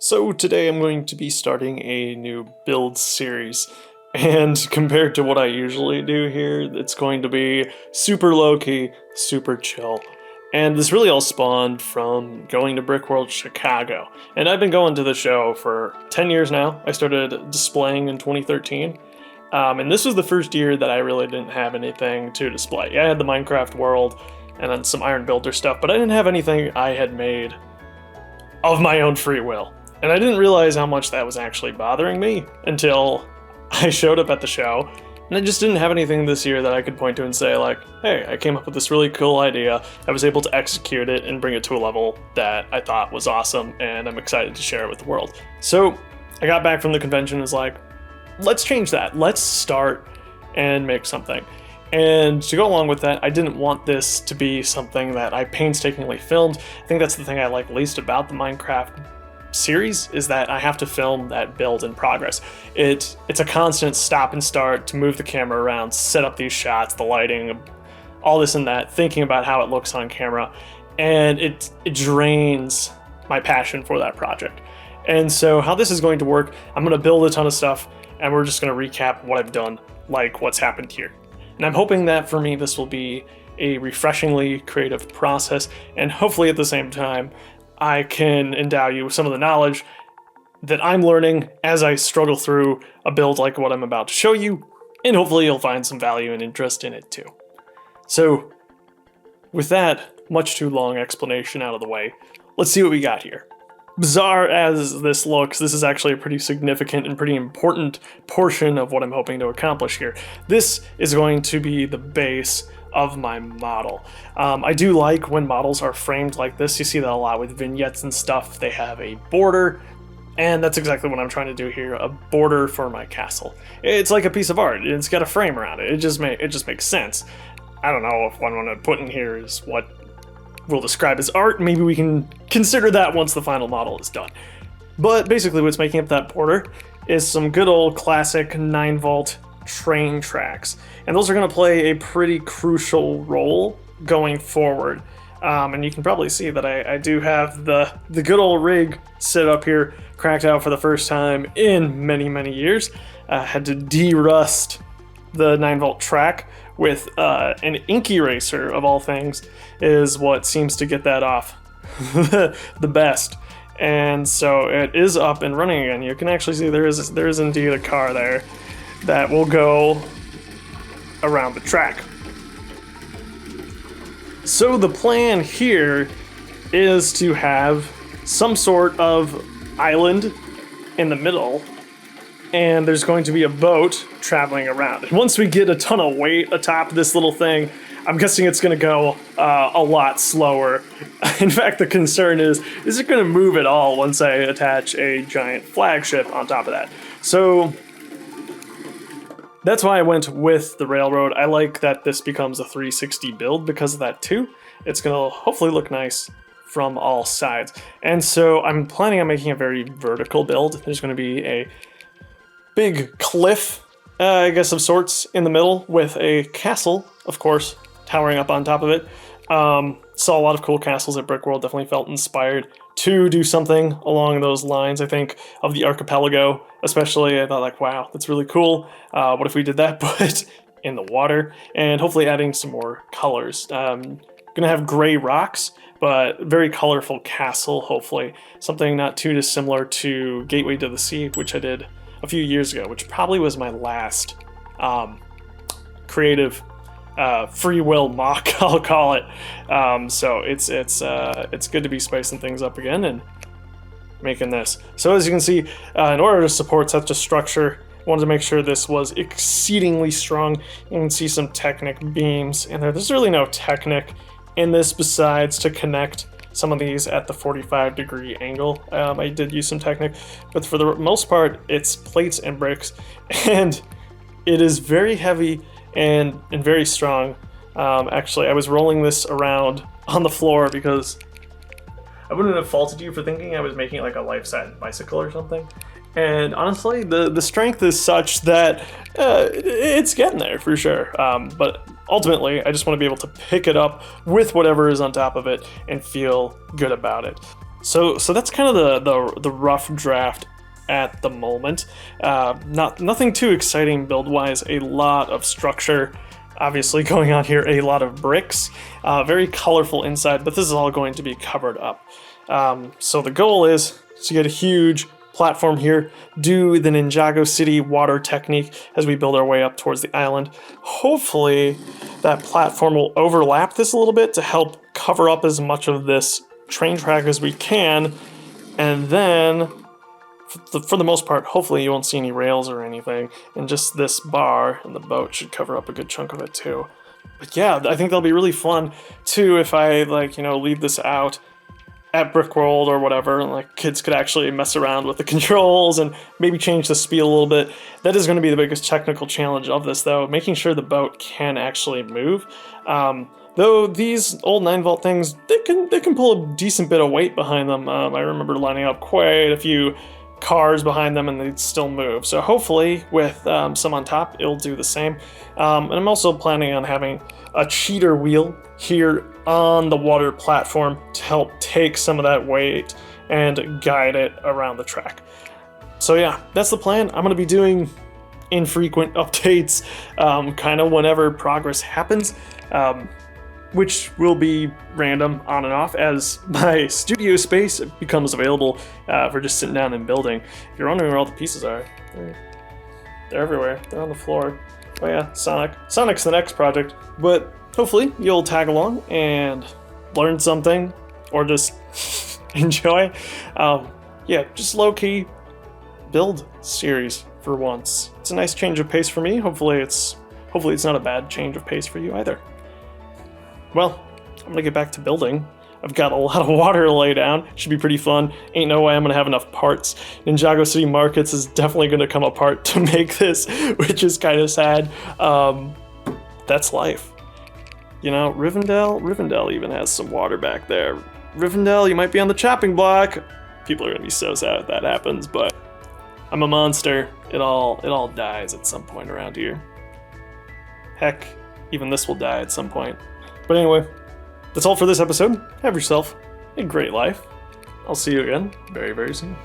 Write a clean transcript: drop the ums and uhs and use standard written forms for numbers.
So today I'm going to be starting a new build series, and compared to what I usually do here, it's going to be super low-key, super chill. And this really all spawned from going to Brickworld Chicago. And I've been going to the show for 10 years now. I started displaying in 2013. And this was the first year that I really didn't have anything to display. I had the Minecraft world and then some Iron Builder stuff, but I didn't have anything I had made of my own free will. And I didn't realize how much that was actually bothering me until I showed up at the show, and I just didn't have anything this year that I could point to and say like, hey, I came up with this really cool idea, I was able to execute it and bring it to a level that I thought was awesome, and I'm excited to share it with the world. So I got back from the convention and was like, let's change that, let's start and make something. And to go along with that, I didn't want this to be something that I painstakingly filmed. I think that's the thing I like least about the Minecraft series, is that I have to film that build in progress. It's a constant stop and start to move the camera around, set up these shots, the lighting, all this and that, thinking about how it looks on camera, and it drains my passion for that project. And so how this is going to work, I'm going to build a ton of stuff, and we're just going to recap what I've done, like what's happened here. And I'm hoping that for me this will be a refreshingly creative process, and hopefully at the same time I can endow you with some of the knowledge that I'm learning as I struggle through a build like what I'm about to show you, and hopefully you'll find some value and interest in it too. So with that much too long explanation out of the way, let's see what we got here. Bizarre as this looks, this is actually a pretty significant and pretty important portion of what I'm hoping to accomplish here. This is going to be the base of my model. I do like when models are framed like this. You see that a lot with vignettes and stuff. They have a border, and that's exactly what I'm trying to do here, a border for my castle. It's like a piece of art. It's got a frame around it. It just makes sense. I don't know if what I'm going to put in here is what we'll describe as art. Maybe we can consider that once the final model is done. But basically what's making up that border is some good old classic 9-volt train tracks, and those are going to play a pretty crucial role going forward. And you can probably see that I do have the good old rig set up here, cracked out for the first time in many years. Had to de-rust the 9-volt track with an ink eraser, of all things, is what seems to get that off the best. And so it is up and running again. You can actually see there is indeed a car there that will go around the track. So the plan here is to have some sort of island in the middle, and there's going to be a boat traveling around. And once we get a ton of weight atop this little thing, I'm guessing it's going to go a lot slower. In fact, the concern is it going to move at all once I attach a giant flagship on top of that? So that's why I went with the railroad. I like that this becomes a 360 build because of that too. It's going to hopefully look nice from all sides. And so I'm planning on making a very vertical build. There's going to be a big cliff, I guess, of sorts in the middle with a castle, of course, towering up on top of it. Saw a lot of cool castles at Brickworld, definitely felt inspired to do something along those lines. I think of the archipelago, especially. I thought like, wow, that's really cool. What if we did that, but in the water, and hopefully adding some more colors. Gonna have gray rocks, but very colorful castle, hopefully. Something not too dissimilar to Gateway to the Sea, which I did a few years ago, which probably was my last creative free will mock, I'll call it. So it's good to be spicing things up again and making this. So as you can see, in order to support such a structure, I wanted to make sure this was exceedingly strong. You can see some Technic beams in there. There's really no Technic in this besides to connect some of these at the 45-degree angle. I did use some Technic, but for the most part, it's plates and bricks, and it is very heavy and very strong. Actually, I was rolling this around on the floor because I wouldn't have faulted you for thinking I was making like a life-size bicycle or something. And honestly, the strength is such that it's getting there for sure. But ultimately, I just want to be able to pick it up with whatever is on top of it and feel good about it. So that's kind of the rough draft at the moment. Nothing too exciting build wise. A lot of structure, obviously going on here. A lot of bricks, very colorful inside, but this is all going to be covered up. So the goal is to get a huge platform here, do the Ninjago City water technique as we build our way up towards the island. Hopefully that platform will overlap this a little bit to help cover up as much of this train track as we can, and then for the most part, hopefully you won't see any rails or anything, and just this bar and the boat should cover up a good chunk of it too. But yeah, I think that'll be really fun too if I leave this out at Brickworld or whatever, and kids could actually mess around with the controls and maybe change the speed a little bit. That is going to be the biggest technical challenge of this, though, making sure the boat can actually move. Though these old 9-volt things, they can pull a decent bit of weight behind them. I remember lining up quite a few cars behind them and they'd still move. So hopefully with some on top, it'll do the same. And I'm also planning on having a cheater wheel here on the water platform to help take some of that weight and guide it around the track. So yeah, that's the plan. I'm going to be doing infrequent updates kind of whenever progress happens, which will be random on and off as my studio space becomes available for just sitting down and building. If you're wondering where all the pieces are, they're everywhere. They're on the floor. Oh yeah, Sonic. Sonic's the next project, but hopefully you'll tag along and learn something or just enjoy. Yeah, just low-key build series for once. It's a nice change of pace for me. Hopefully it's not a bad change of pace for you either. Well, I'm gonna get back to building. I've got a lot of water to lay down. Should be pretty fun. Ain't no way I'm gonna have enough parts. Ninjago City Markets is definitely gonna come apart to make this, which is kind of sad. That's life. You know, Rivendell even has some water back there. Rivendell, you might be on the chopping block. People are gonna be so sad if that happens, but I'm a monster. It all dies at some point around here. Heck, even this will die at some point. But anyway, that's all for this episode. Have yourself a great life. I'll see you again very, very soon.